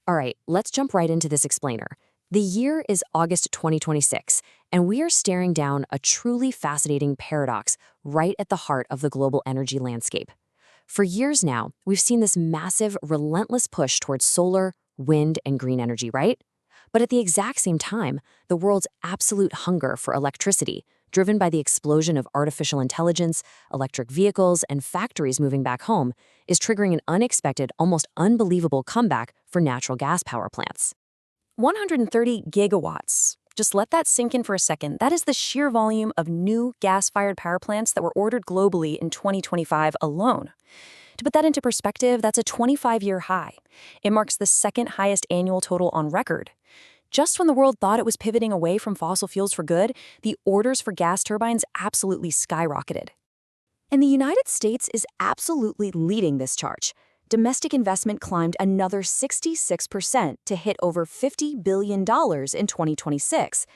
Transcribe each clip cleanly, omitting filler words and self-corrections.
All right, let's jump right into this explainer. The year is August 2026, and we are staring down a truly fascinating paradox right at the heart of the global energy landscape. For years now, we've seen this massive, relentless push towards solar, wind, and green energy, right? But at the exact same time, the world's absolute hunger for electricity, driven by the explosion of artificial intelligence, electric vehicles, and factories moving back home, is triggering an unexpected, almost unbelievable comeback for natural gas power plants. 130 gigawatts. Just let that sink in for a second. That is the sheer volume of new gas-fired power plants that were ordered globally in 2025 alone. To put that into perspective, that's a 25-year high. It marks the second highest annual total on record. Just when the world thought it was pivoting away from fossil fuels for good, the orders for gas turbines absolutely skyrocketed. And the United States is absolutely leading this charge. Domestic investment climbed another 66% to hit over $50 billion in 2026.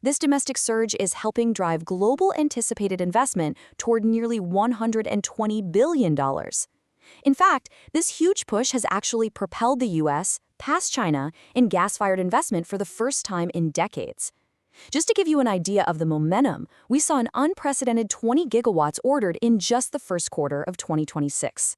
This domestic surge is helping drive global anticipated investment toward nearly $120 billion. In fact, this huge push has actually propelled the U.S. past China in gas-fired investment for the first time in decades. Just to give you an idea of the momentum, we saw an unprecedented 20 gigawatts ordered in just the first quarter of 2026.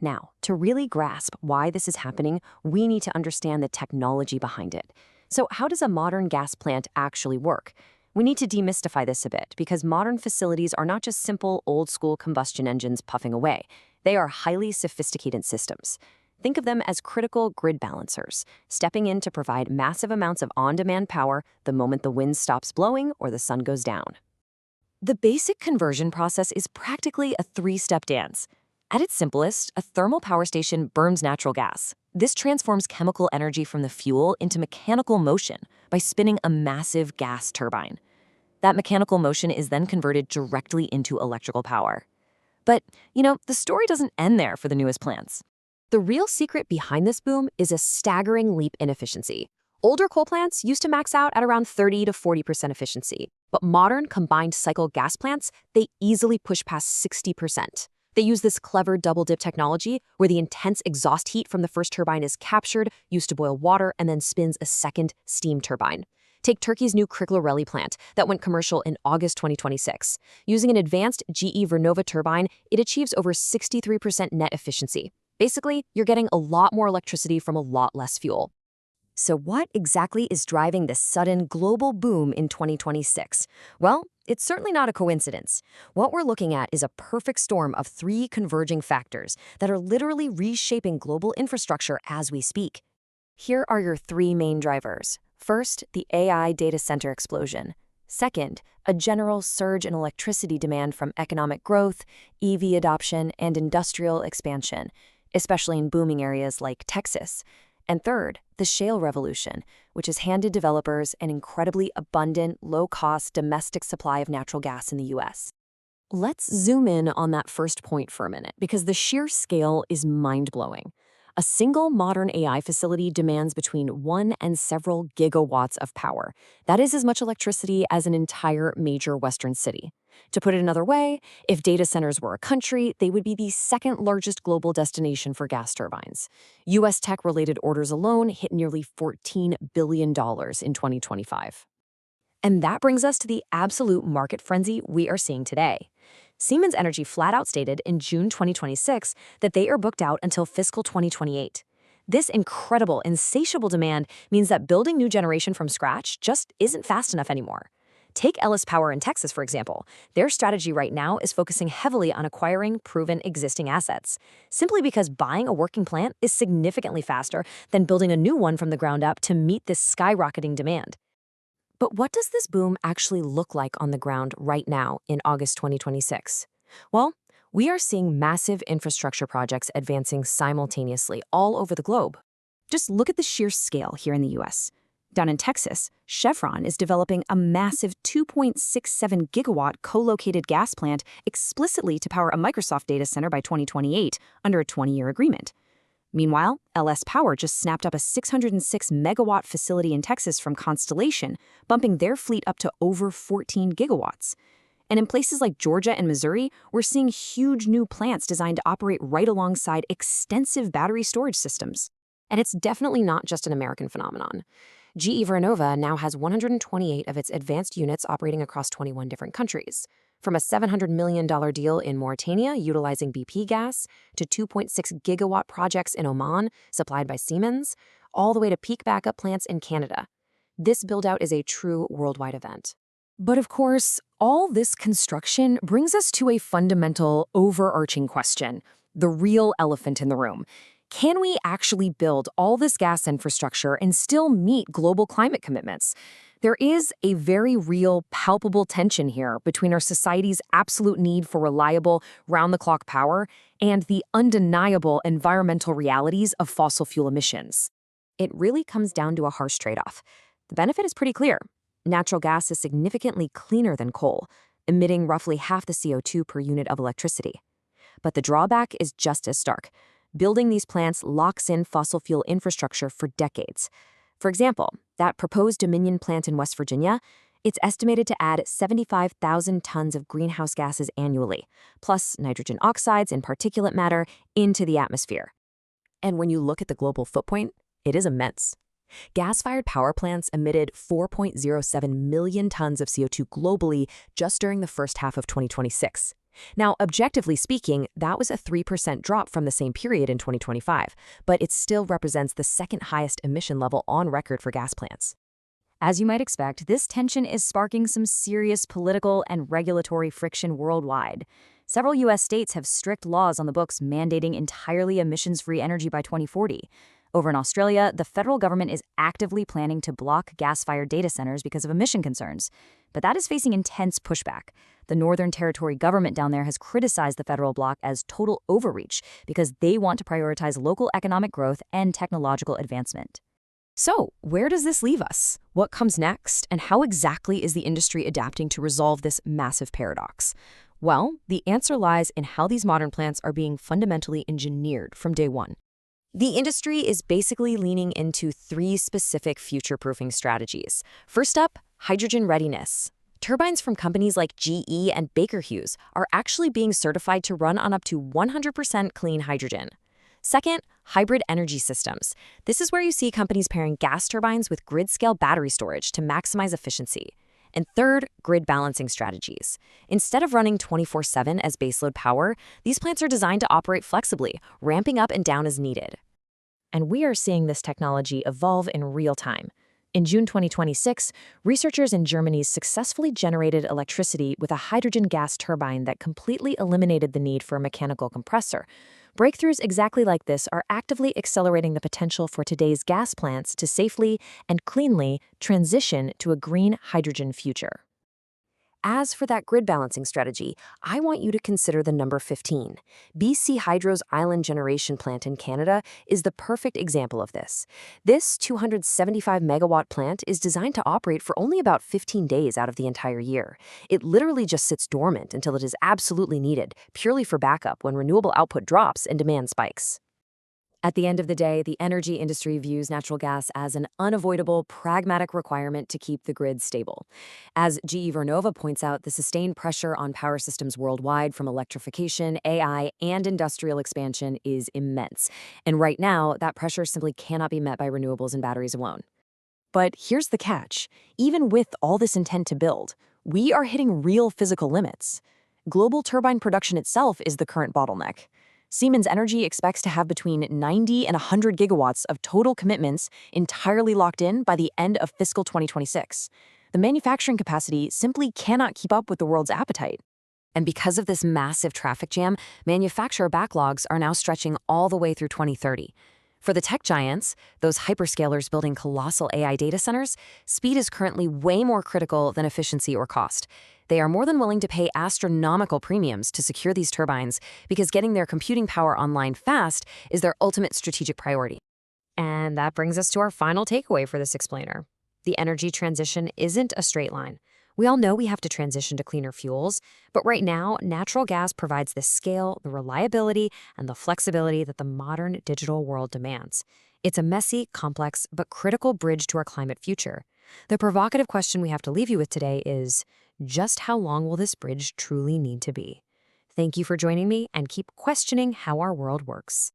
Now, to really grasp why this is happening, we need to understand the technology behind it. So how does a modern gas plant actually work? We need to demystify this a bit because modern facilities are not just simple old-school combustion engines puffing away. They are highly sophisticated systems. Think of them as critical grid balancers, stepping in to provide massive amounts of on-demand power the moment the wind stops blowing or the sun goes down. The basic conversion process is practically a three-step dance. At its simplest, a thermal power station burns natural gas. This transforms chemical energy from the fuel into mechanical motion by spinning a massive gas turbine. That mechanical motion is then converted directly into electrical power. But, the story doesn't end there for the newest plants. The real secret behind this boom is a staggering leap in efficiency. Older coal plants used to max out at around 30 to 40% efficiency, but modern combined cycle gas plants, they easily push past 60%. They use this clever double-dip technology where the intense exhaust heat from the first turbine is captured, used to boil water, and then spins a second steam turbine. Take Turkey's new Kırklareli plant that went commercial in August 2026. Using an advanced GE Vernova turbine, it achieves over 63% net efficiency. Basically, you're getting a lot more electricity from a lot less fuel. So what exactly is driving this sudden global boom in 2026? Well, it's certainly not a coincidence. What we're looking at is a perfect storm of three converging factors that are literally reshaping global infrastructure as we speak. Here are your three main drivers. First, the AI data center explosion. Second, a general surge in electricity demand from economic growth, EV adoption, and industrial expansion, especially in booming areas like Texas. And third, the shale revolution, which has handed developers an incredibly abundant, low-cost domestic supply of natural gas in the U.S. Let's zoom in on that first point for a minute, because the sheer scale is mind-blowing. A single modern AI facility demands between 1 and several gigawatts of power. That is as much electricity as an entire major Western city. To put it another way, if data centers were a country, they would be the second largest global destination for gas turbines. U.S. tech-related orders alone hit nearly $14 billion in 2025. And that brings us to the absolute market frenzy we are seeing today. Siemens Energy flat out stated in June 2026 that they are booked out until fiscal 2028. This incredible, insatiable demand means that building new generation from scratch just isn't fast enough anymore. Take Ellis Power in Texas, for example. Their strategy right now is focusing heavily on acquiring proven existing assets, simply because buying a working plant is significantly faster than building a new one from the ground up to meet this skyrocketing demand. But what does this boom actually look like on the ground right now in August 2026? Well, we are seeing massive infrastructure projects advancing simultaneously all over the globe. Just look at the sheer scale here in the U.S. Down in Texas, Chevron is developing a massive 2.67 gigawatt co-located gas plant explicitly to power a Microsoft data center by 2028 under a 20-year agreement. Meanwhile, LS Power just snapped up a 606 megawatt facility in Texas from Constellation, bumping their fleet up to over 14 gigawatts. And in places like Georgia and Missouri, we're seeing huge new plants designed to operate right alongside extensive battery storage systems. And it's definitely not just an American phenomenon. GE Vernova now has 128 of its advanced units operating across 21 different countries. From a $700 million deal in Mauritania utilizing BP gas to 2.6 gigawatt projects in Oman supplied by Siemens, all the way to peak backup plants in Canada. This build-out is a true worldwide event. But of course, all this construction brings us to a fundamental, overarching question, the real elephant in the room. Can we actually build all this gas infrastructure and still meet global climate commitments? There is a very real, palpable tension here between our society's absolute need for reliable, round-the-clock power and the undeniable environmental realities of fossil fuel emissions. It really comes down to a harsh trade-off. The benefit is pretty clear. Natural gas is significantly cleaner than coal, emitting roughly half the CO2 per unit of electricity. But the drawback is just as stark. Building these plants locks in fossil fuel infrastructure for decades. For example, that proposed Dominion plant in West Virginia, it's estimated to add 75,000 tons of greenhouse gases annually, plus nitrogen oxides and particulate matter into the atmosphere. And when you look at the global footprint, it is immense. Gas-fired power plants emitted 4.07 million tons of CO2 globally just during the first half of 2026. Now, objectively speaking, that was a 3% drop from the same period in 2025, but it still represents the second highest emission level on record for gas plants. As you might expect, this tension is sparking some serious political and regulatory friction worldwide. Several U.S. states have strict laws on the books mandating entirely emissions-free energy by 2040. Over in Australia, the federal government is actively planning to block gas-fired data centers because of emission concerns. But that is facing intense pushback. The Northern Territory government down there has criticized the federal bloc as total overreach because they want to prioritize local economic growth and technological advancement. So, where does this leave us? What comes next? And how exactly is the industry adapting to resolve this massive paradox? Well, the answer lies in how these modern plants are being fundamentally engineered from day one. The industry is basically leaning into three specific future-proofing strategies. First up, hydrogen readiness. Turbines from companies like GE and Baker Hughes are actually being certified to run on up to 100% clean hydrogen. Second, hybrid energy systems. This is where you see companies pairing gas turbines with grid-scale battery storage to maximize efficiency. And third, grid balancing strategies. Instead of running 24/7 as baseload power, these plants are designed to operate flexibly, ramping up and down as needed. And we are seeing this technology evolve in real time. In June 2026, researchers in Germany successfully generated electricity with a hydrogen gas turbine that completely eliminated the need for a mechanical compressor. Breakthroughs exactly like this are actively accelerating the potential for today's gas plants to safely and cleanly transition to a green hydrogen future. As for that grid balancing strategy, I want you to consider the number 15. BC Hydro's Island Generation Plant in Canada is the perfect example of this. This 275-megawatt plant is designed to operate for only about 15 days out of the entire year. It literally just sits dormant until it is absolutely needed, purely for backup when renewable output drops and demand spikes. At the end of the day, the energy industry views natural gas as an unavoidable, pragmatic requirement to keep the grid stable. As GE Vernova points out, the sustained pressure on power systems worldwide from electrification, AI, and industrial expansion is immense. And right now, that pressure simply cannot be met by renewables and batteries alone. But here's the catch. Even with all this intent to build, we are hitting real physical limits. Global turbine production itself is the current bottleneck. Siemens Energy expects to have between 90 and 100 gigawatts of total commitments entirely locked in by the end of fiscal 2026. The manufacturing capacity simply cannot keep up with the world's appetite. And because of this massive traffic jam, manufacturer backlogs are now stretching all the way through 2030. For the tech giants, those hyperscalers building colossal AI data centers, speed is currently way more critical than efficiency or cost. They are more than willing to pay astronomical premiums to secure these turbines because getting their computing power online fast is their ultimate strategic priority. And that brings us to our final takeaway for this explainer. The energy transition isn't a straight line. We all know we have to transition to cleaner fuels, but right now, natural gas provides the scale, the reliability, and the flexibility that the modern digital world demands. It's a messy, complex, but critical bridge to our climate future. The provocative question we have to leave you with today is, just how long will this bridge truly need to be? Thank you for joining me, and keep questioning how our world works.